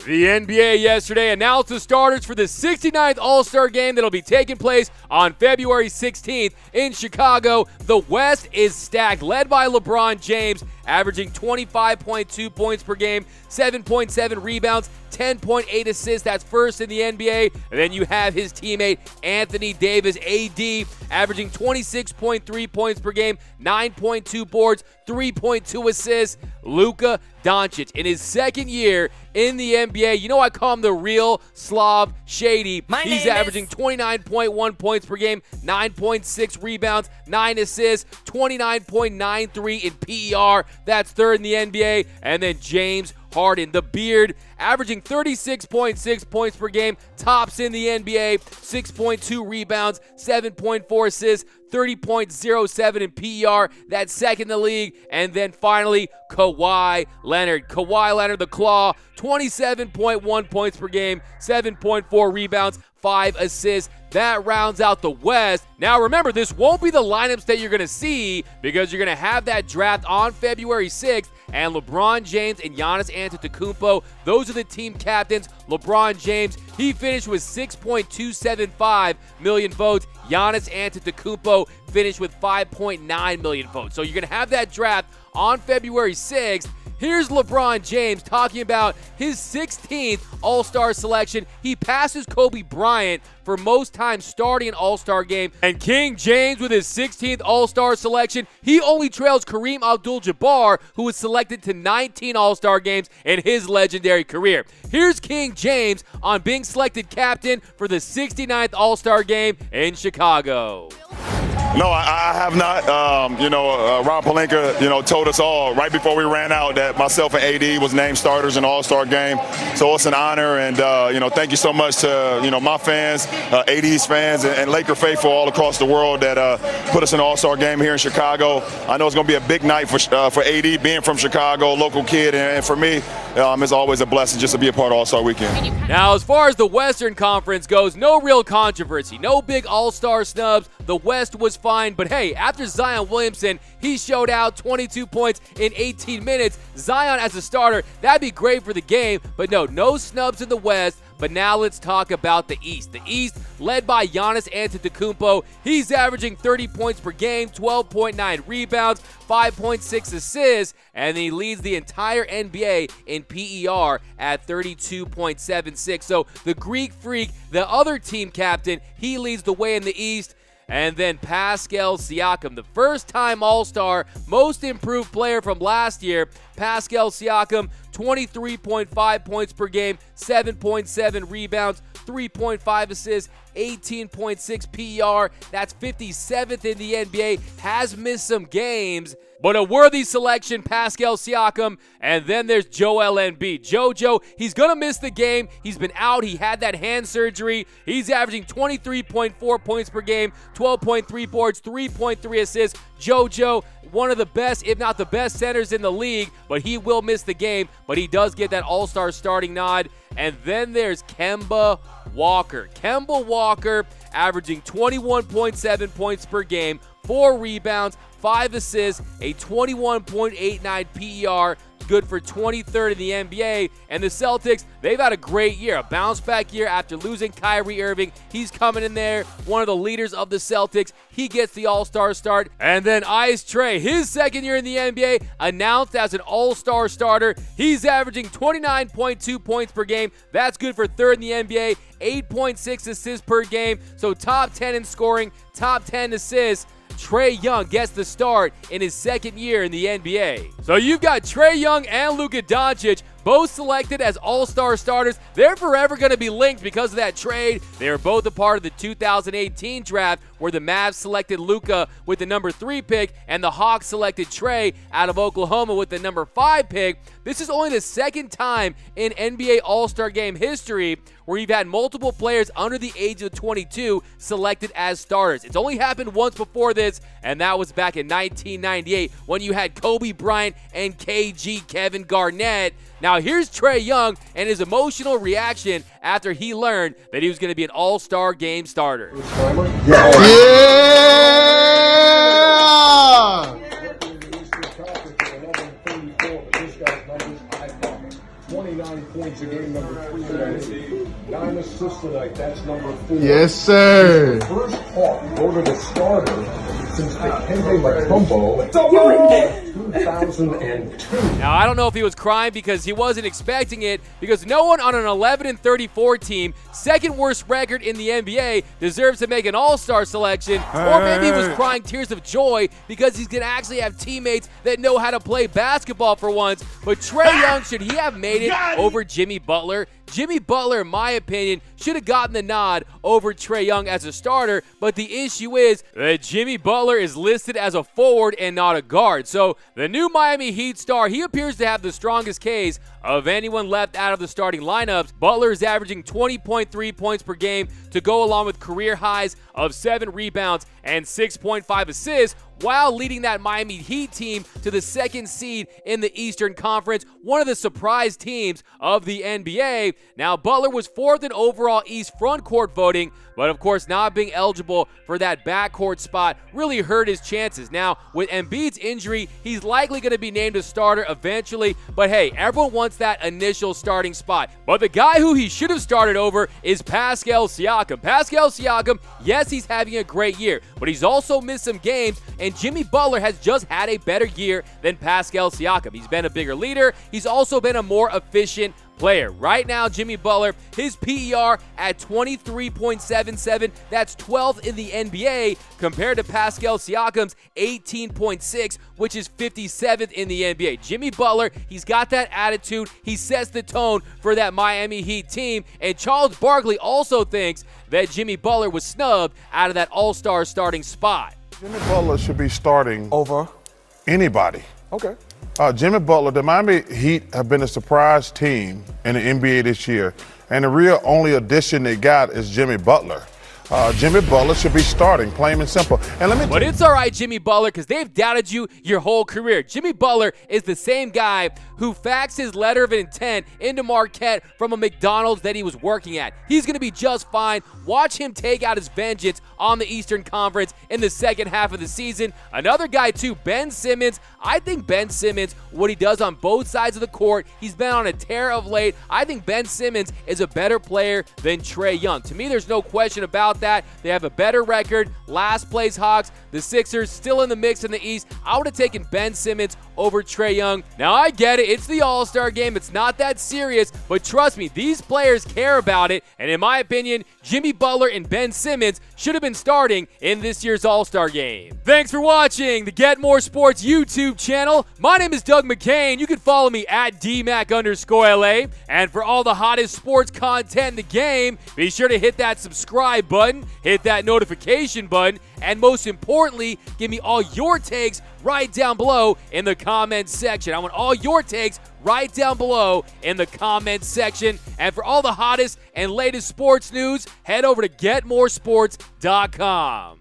The NBA yesterday announced the starters for the 69th All-Star Game that'll be taking place on February 16th in Chicago. The West is stacked, led by LeBron James, averaging 25.2 points per game, 7.7 rebounds, 10.8 assists. That's first in the NBA. And then you have his teammate Anthony Davis, AD, averaging 26.3 points per game, 9.2 boards, 3.2 assists. Luka Doncic in his second year in the NBA. You know I call him the real Slav Shady. He's averaging 29.1 points per game, 9.6 rebounds, 9 assists, 29.93 in PER. That's third in the NBA. And then James Harden, the beard, averaging 36.6 points per game, tops in the NBA, 6.2 rebounds, 7.4 assists, 30.07 in PER. That's second in the league. And then finally, Kawhi Leonard. Kawhi Leonard, the Claw, 27.1 points per game, 7.4 rebounds, 5 assists. That rounds out the West. Now remember, this won't be the lineups that you're going to see because you're going to have that draft on February 6th, and LeBron James and Giannis Antetokounmpo, those are the team captains. LeBron James, he finished with 6.275 million votes. Giannis Antetokounmpo finished with 5.9 million votes. So you're going to have that draft on February 6th. Here's LeBron James talking about his 16th All-Star selection. He passes Kobe Bryant for most times starting an All-Star game. And King James with his 16th All-Star selection, he only trails Kareem Abdul-Jabbar, who was selected to 19 All-Star games in his legendary career. Here's King James on being selected captain for the 69th All-Star game in Chicago. No, I have not. Rob Pelinka, told us all right before we ran out that myself and AD was named starters in the All-Star game. So it's an honor, and thank you so much to my fans, AD's fans, and Laker faithful all across the world that put us in the All-Star game here in Chicago. I know it's going to be a big night for AD, being from Chicago, local kid, and for me, it's always a blessing just to be a part of All-Star Weekend. Now, as far as the Western Conference goes, no real controversy, no big All-Star snubs. The West was fine, but hey, after Zion Williamson, he showed out 22 points in 18 minutes. Zion as a starter, that'd be great for the game, but no snubs in the West. But now let's talk about the East. The East, led by Giannis Antetokounmpo, he's averaging 30 points per game, 12.9 rebounds, 5.6 assists, and he leads the entire NBA in PER at 32.76. So the Greek Freak, the other team captain, he leads the way in the East. And then Pascal Siakam, the first-time All-Star, most improved player from last year. Pascal Siakam, 23.5 points per game, 7.7 rebounds, 3.5 assists, 18.6 PER. That's 57th in the NBA. Has missed some games, but a worthy selection, Pascal Siakam. And then there's Joel Embiid. JoJo, he's going to miss the game. He's been out. He had that hand surgery. He's averaging 23.4 points per game, 12.3 boards, 3.3 assists. JoJo, one of the best, if not the best centers in the league, but he will miss the game, but he does get that All-Star starting nod. And then there's Kemba Walker. Kemba Walker averaging 21.7 points per game, 4 rebounds, 5 assists, a 21.89 PER, good for 23rd in the NBA. And the Celtics, they've had a great year, a bounce-back year after losing Kyrie Irving. He's coming in there, one of the leaders of the Celtics. He gets the All-Star start. And then Ice Trae, his second year in the NBA, announced as an All-Star starter. He's averaging 29.2 points per game. That's good for third in the NBA, 8.6 assists per game. So top 10 in scoring, top 10 assists. Trae Young gets the start in his second year in the NBA. So you've got Trae Young and Luka Doncic both selected as All-Star starters. They're forever going to be linked because of that trade. They were both a part of the 2018 draft where the Mavs selected Luka with the number 3 pick and the Hawks selected Trae out of Oklahoma with the number 5 pick. This is only the second time in NBA All-Star Game history where you've had multiple players under the age of 22 selected as starters. It's only happened once before this, and that was back in 1998 when you had Kobe Bryant and KG Kevin Garnett. Now here's Trae Young and his emotional reaction after he learned that he was going to be an All-Star Game starter. Yeah! 29 points to game number 3 tonight. 9 assists tonight. That's number 4. Yes, sir. First Hawk voted a starter since Dikembe Mutombo 2002. Now, I don't know if he was crying because he wasn't expecting it, because no one on an 11-34 team, second worst record in the NBA, deserves to make an all-star selection. Or maybe he was crying tears of joy because he's going to actually have teammates that know how to play basketball for once. But Trae Young, should he have made it over Jimmy Butler? Jimmy Butler, in my opinion, should have gotten the nod over Trae Young as a starter, but the issue is that Jimmy Butler is listed as a forward and not a guard. So the new Miami Heat star, he appears to have the strongest case of anyone left out of the starting lineups. Butler is averaging 20.3 points per game to go along with career highs of 7 rebounds and 6.5 assists, while leading that Miami Heat team to the 2nd seed in the Eastern Conference, one of the surprise teams of the NBA. Now, Butler was 4th in overall East frontcourt voting, but of course not being eligible for that backcourt spot really hurt his chances. Now, with Embiid's injury, he's likely going to be named a starter eventually, but hey, everyone wants that initial starting spot. But the guy who he should have started over is Pascal Siakam. Pascal Siakam, yes, he's having a great year, but he's also missed some games, and Jimmy Butler has just had a better year than Pascal Siakam. He's been a bigger leader. He's also been a more efficient player. Right now, Jimmy Butler, his PER at 23.77, that's 12th in the NBA, compared to Pascal Siakam's 18.6, which is 57th in the NBA. Jimmy Butler, he's got that attitude. He sets the tone for that Miami Heat team, and Charles Barkley also thinks that Jimmy Butler was snubbed out of that all-star starting spot. Jimmy Butler should be starting over anybody. Okay. Jimmy Butler, the Miami Heat have been a surprise team in the NBA this year, and the real only addition they got is Jimmy Butler. Jimmy Butler should be starting, plain and simple. But it's all right, Jimmy Butler, because they've doubted you your whole career. Jimmy Butler is the same guy who faxed his letter of intent into Marquette from a McDonald's that he was working at. He's going to be just fine. Watch him take out his vengeance on the Eastern Conference in the second half of the season. Another guy, too, Ben Simmons. I think Ben Simmons, what he does on both sides of the court, he's been on a tear of late. I think Ben Simmons is a better player than Trae Young. To me, there's no question about that. They have a better record. Last place Hawks. The Sixers still in the mix in the East. I would have taken Ben Simmons over Trae Young. Now, I get it. It's the All-Star game. It's not that serious. But trust me, these players care about it. And in my opinion, Jimmy Butler and Ben Simmons should have been starting in this year's All-Star game. Thanks for watching the Get More Sports YouTube channel. My name is Doug McCain. You can follow me at DMac_LA. And for all the hottest sports content in the game, be sure to hit that subscribe button, hit that notification button, and most importantly, give me all your takes right down below in the comments section. I want all your takes right down below in the comments section. And for all the hottest and latest sports news, head over to GetMoreSports.com.